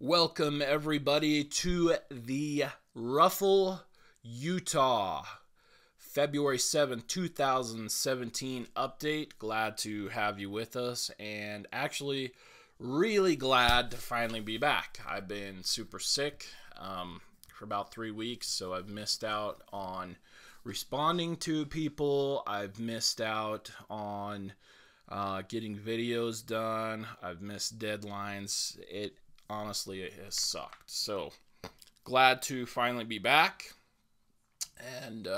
Welcome everybody to the RUFL Utah February 7th, 2017 update. Glad to have you with us, and actually really glad to finally be back. I've been super sick for about 3 weeks, so I've missed out on responding to people. I've missed out on getting videos done. I've missed deadlines. Honestly, it has sucked. So glad to finally be back, and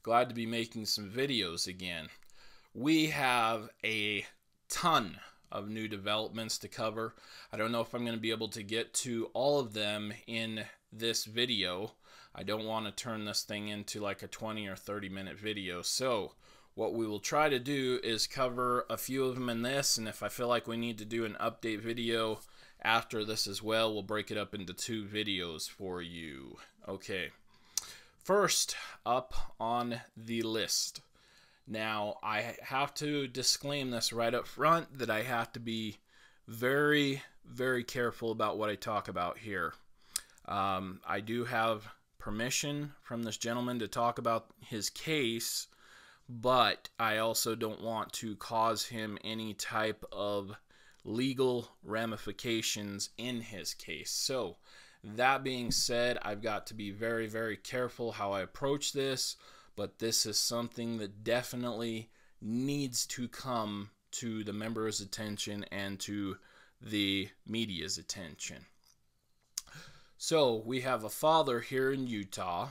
glad to be making some videos again. We have a ton of new developments to cover. I don't know if I'm going to be able to get to all of them in this video. I don't want to turn this thing into like a 20 or 30 minute video. So what we will try to do is cover a few of them in this, and if I feel like we need to do an update video after this as well, we'll break it up into 2 videos for you. Okay, first up on the list. Now, I have to disclaim this right up front that I have to be very, very careful about what I talk about here. I do have permission from this gentleman to talk about his case, but I also don't want to cause him any type of legal ramifications in his case. So that being said, I've got to be very, very careful how I approach this, but this is something that definitely needs to come to the members' attention and to the media's attention. So we have a father here in Utah.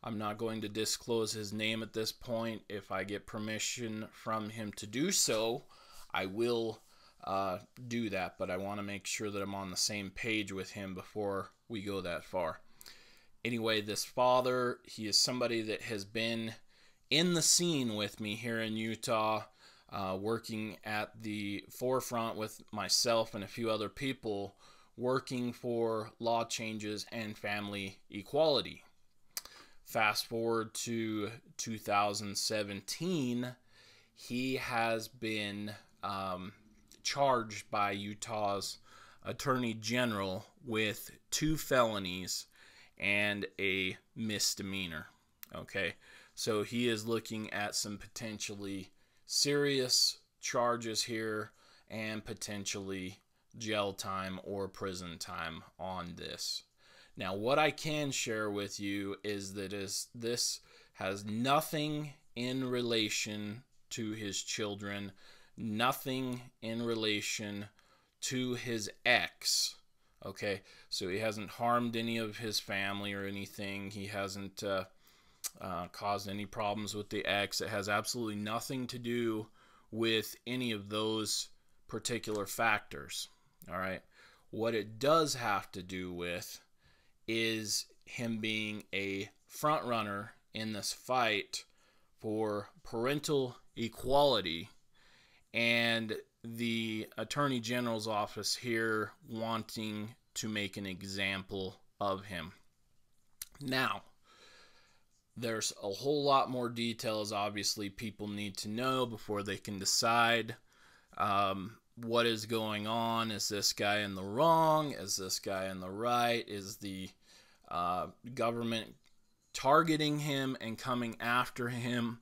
I'm not going to disclose his name at this point. If I get permission from him to do so, I will do that, but I want to make sure that I'm on the same page with him before we go that far. Anyway, this father, he is somebody that has been in the scene with me here in Utah, working at the forefront with myself and a few other people, working for law changes and family equality. Fast forward to 2017, he has been charged by Utah's Attorney General with 2 felonies and a misdemeanor. Okay, so he is looking at some potentially serious charges here and potentially jail time or prison time on this. Now, what I can share with you is that this has nothing in relation to his children, nothing in relation to his ex. Okay, so he hasn't harmed any of his family or anything. He hasn't caused any problems with the ex. It has absolutely nothing to do with any of those particular factors. All right, what it does have to do with is him being a front runner in this fight for parental equality, and the Attorney General's office here wanting to make an example of him. Now, there's a whole lot more details obviously people need to know before they can decide what is going on. Is this guy in the wrong? Is this guy in the right? Is the government targeting him and coming after him?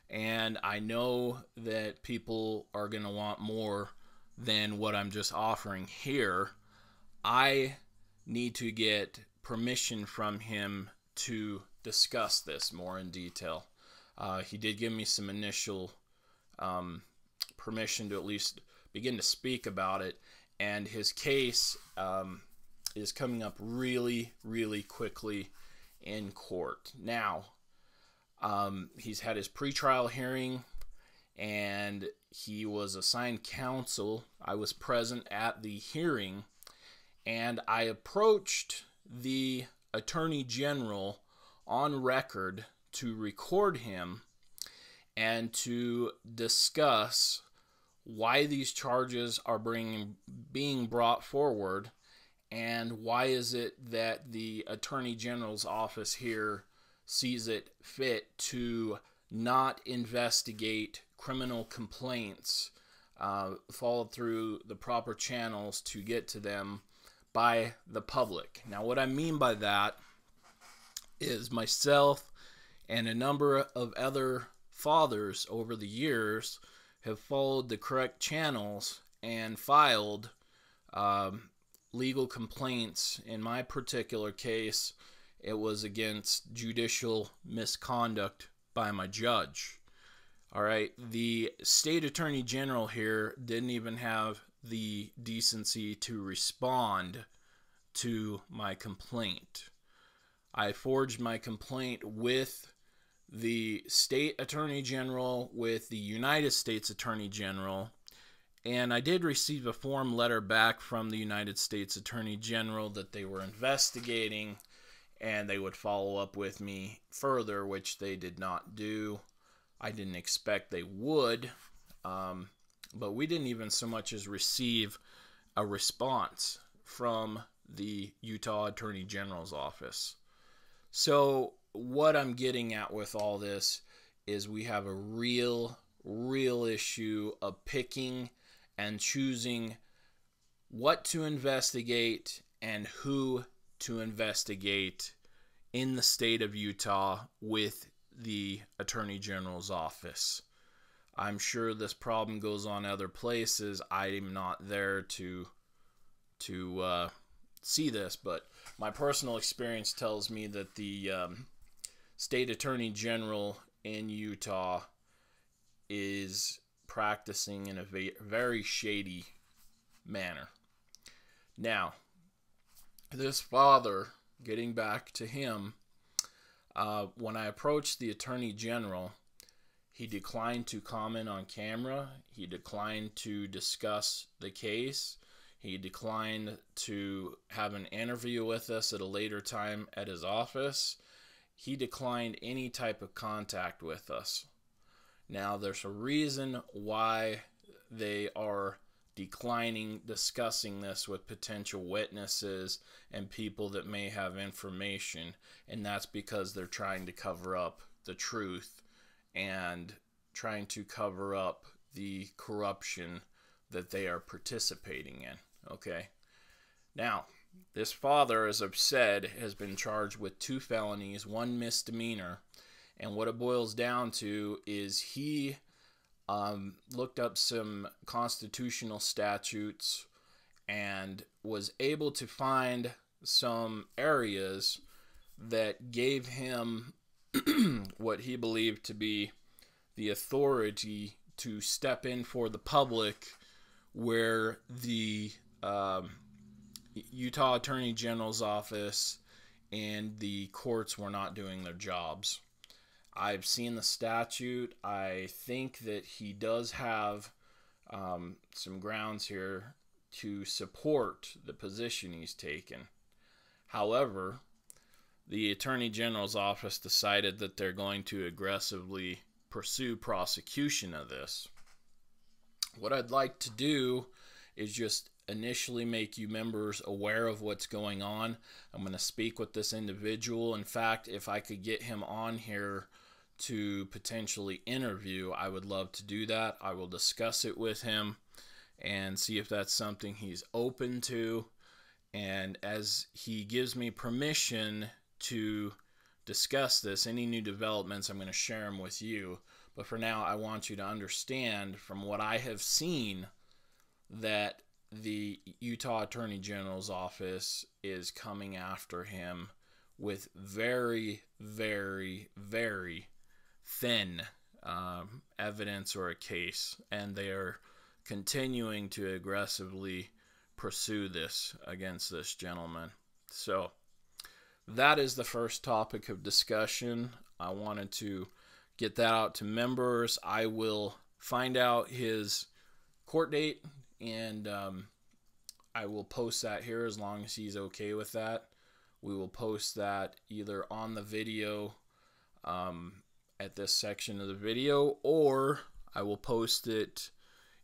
And I know that people are going to want more than what I'm just offering here. I need to get permission from him to discuss this more in detail. He did give me some initial permission to at least begin to speak about it, and his case is coming up really, really quickly in court. Now, he's had his pretrial hearing, and he was assigned counsel. I was present at the hearing, and I approached the Attorney General on record to record him and to discuss why these charges are being brought forward, and why is it that the Attorney General's office here sees it fit to not investigate criminal complaints, follow through the proper channels to get to them, by the public. Now, what I mean by that is myself and a number of other fathers over the years have followed the correct channels and filed legal complaints. In my particular case, it was against judicial misconduct by my judge. All right, the state attorney general here didn't even have the decency to respond to my complaint. I forged my complaint with the state attorney general, with the United States attorney general, and I did receive a form letter back from the United States attorney general that they were investigating and they would follow up with me further, which they did not do. I didn't expect they would, but we didn't even so much as receive a response from the Utah Attorney General's office. So what I'm getting at with all this is we have a real issue of picking and choosing what to investigate and who to investigate in the state of Utah with the Attorney General's office. I'm sure this problem goes on other places. I'm not there to see this, but my personal experience tells me that the state attorney general in Utah is practicing in a very shady manner. Now, this father, getting back to him, when I approached the attorney general, he declined to comment on camera. He declined to discuss the case. He declined to have an interview with us at a later time at his office. He declined any type of contact with us. Now, there's a reason why they are declining discussing this with potential witnesses and people that may have information, and that's because they're trying to cover up the truth and trying to cover up the corruption that they are participating in. Okay. Now, this father, as I've said, has been charged with 2 felonies, 1 misdemeanor, and what it boils down to is he looked up some constitutional statutes and was able to find some areas that gave him what he believed to be the authority to step in for the public where the Utah Attorney General's office and the courts were not doing their jobs. I've seen the statute. I think that he does have some grounds here to support the position he's taken. However, the Attorney General's office decided that they're going to aggressively pursue prosecution of this. What I'd like to do is just initially make you members aware of what's going on. I'm going to speak with this individual. In fact, if I could get him on here to potentially interview, I would love to do that. I will discuss it with him and see if that's something he's open to. And as he gives me permission to discuss this, any new developments, I'm going to share them with you. But for now, I want you to understand from what I have seen that the Utah Attorney General's office is coming after him with very thin evidence or a case, and they are continuing to aggressively pursue this against this gentleman. So that is the first topic of discussion. I wanted to get that out to members. I will find out his court date, and I will post that here as long as he's okay with that. We will post that either on the video at this section of the video, or I will post it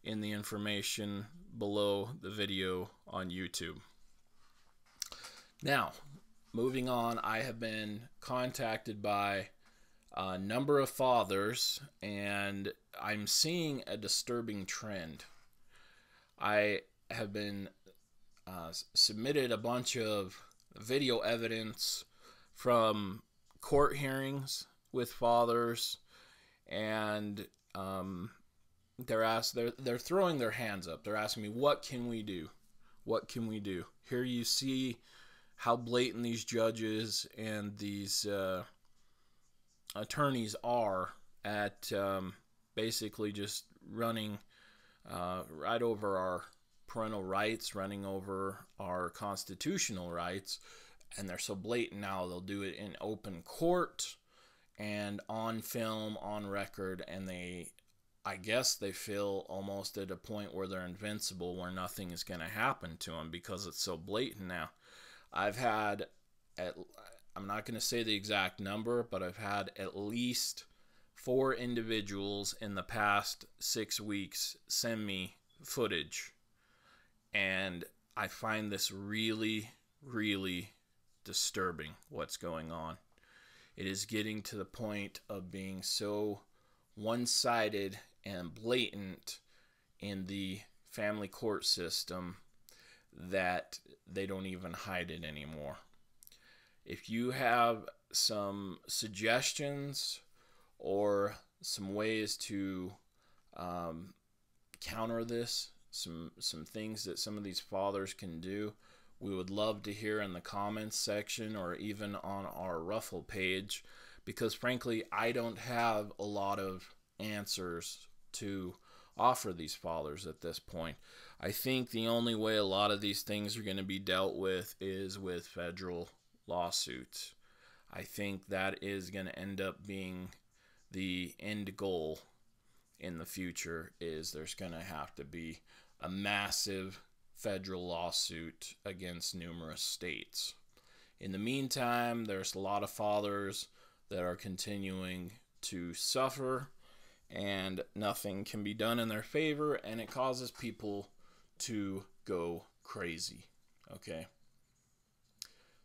in the information below the video on YouTube. Now, moving on, I have been contacted by a number of fathers, and I'm seeing a disturbing trend. I have been submitted a bunch of video evidence from court hearings with fathers, and they're throwing their hands up. They're asking me, what can we do? What can we do? Here you see how blatant these judges and these attorneys are at basically just running right over our parental rights, running over our constitutional rights, and they're so blatant now they'll do it in open court and on film, on record, and I guess they feel almost at a point where they're invincible, where nothing is going to happen to them because it's so blatant now. I've had, I'm not going to say the exact number, but I've had at least 4 individuals in the past 6 weeks send me footage, and I find this really, really disturbing what's going on. It is getting to the point of being so one-sided and blatant in the family court system that they don't even hide it anymore. If you have some suggestions or some ways to counter this, some things that some of these fathers can do, we would love to hear in the comments section or even on our RUFL page, because frankly I don't have a lot of answers to offer these fathers at this point. I think the only way a lot of these things are going to be dealt with is with federal lawsuits. I think that is going to end up being the end goal in the future, is there's going to have to be a massive federal lawsuit against numerous states. In the meantime, there's a lot of fathers that are continuing to suffer, and nothing can be done in their favor, and it causes people to go crazy. Okay?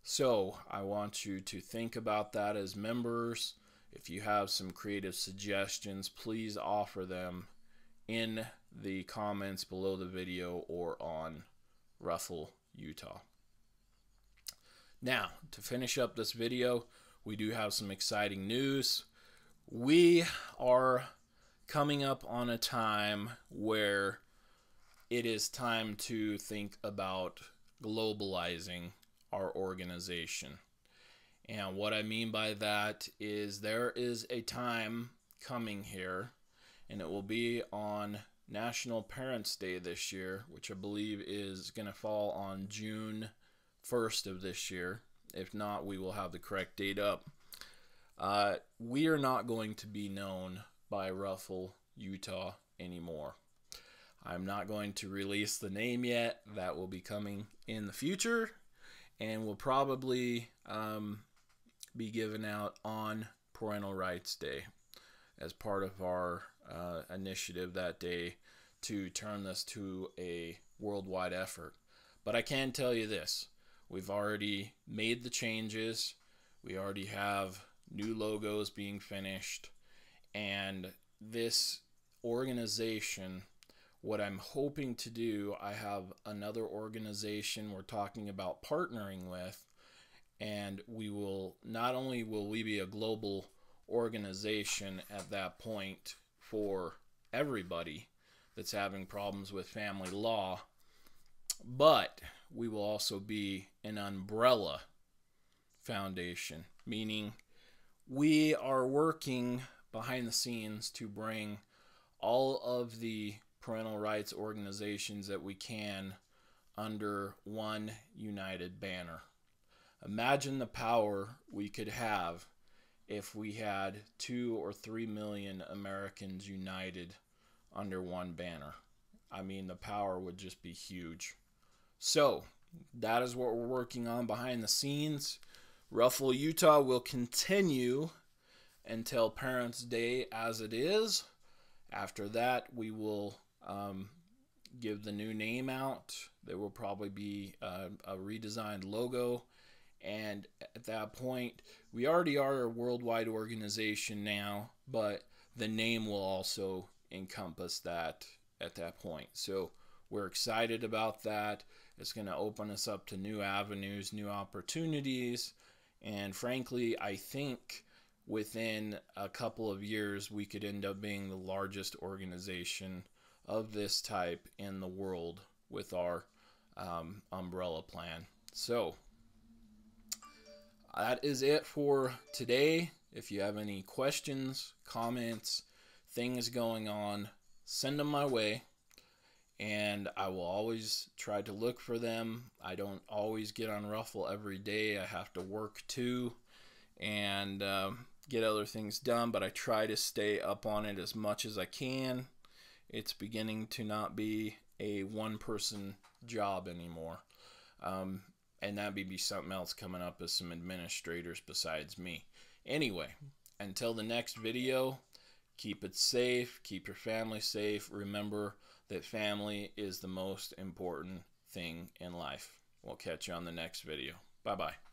So I want you to think about that as members. If you have some creative suggestions, please offer them in the comments below the video or on RUFL Utah. Now, to finish up this video, we do have some exciting news. We are coming up on a time where it is time to think about globalizing our organization. And what I mean by that is there is a time coming here, and it will be on National Parents Day this year, which I believe is going to fall on June 1st of this year. If not, we will have the correct date up. We are not going to be known by RUFL Utah anymore. I'm not going to release the name yet. That will be coming in the future, and will probably be given out on Parental Rights Day as part of our initiative that day to turn this to a worldwide effort. But I can tell you this: we've already made the changes. We already have new logos being finished, and this organization, what I'm hoping to do, I have another organization we're talking about partnering with, and we will, not only will we be a global organization at that point for everybody that's having problems with family law, but we will also be an umbrella foundation, meaning we are working behind the scenes to bring all of the parental rights organizations that we can under one united banner. Imagine the power we could have if we had 2 or 3 million Americans united under one banner. I mean, the power would just be huge. So that is what we're working on behind the scenes. RUFL Utah will continue until Parents' Day as it is. After that, we will give the new name out. There will probably be a redesigned logo, and at that point, we already are a worldwide organization now, but the name will also encompass that at that point. So we're excited about that, It's going to open us up to new avenues, new opportunities, and frankly, I think within a couple of years we could end up being the largest organization of this type in the world with our umbrella plan. So that is it for today. If you have any questions, comments, things going on, send them my way, and I will always try to look for them. I don't always get on RUFL every day. I have to work too and get other things done, but I try to stay up on it as much as I can. It's beginning to not be a one-person job anymore. And that may be something else coming up as some administrators besides me. Anyway, until the next video, keep it safe, keep your family safe. Remember that family is the most important thing in life. We'll catch you on the next video. Bye-bye.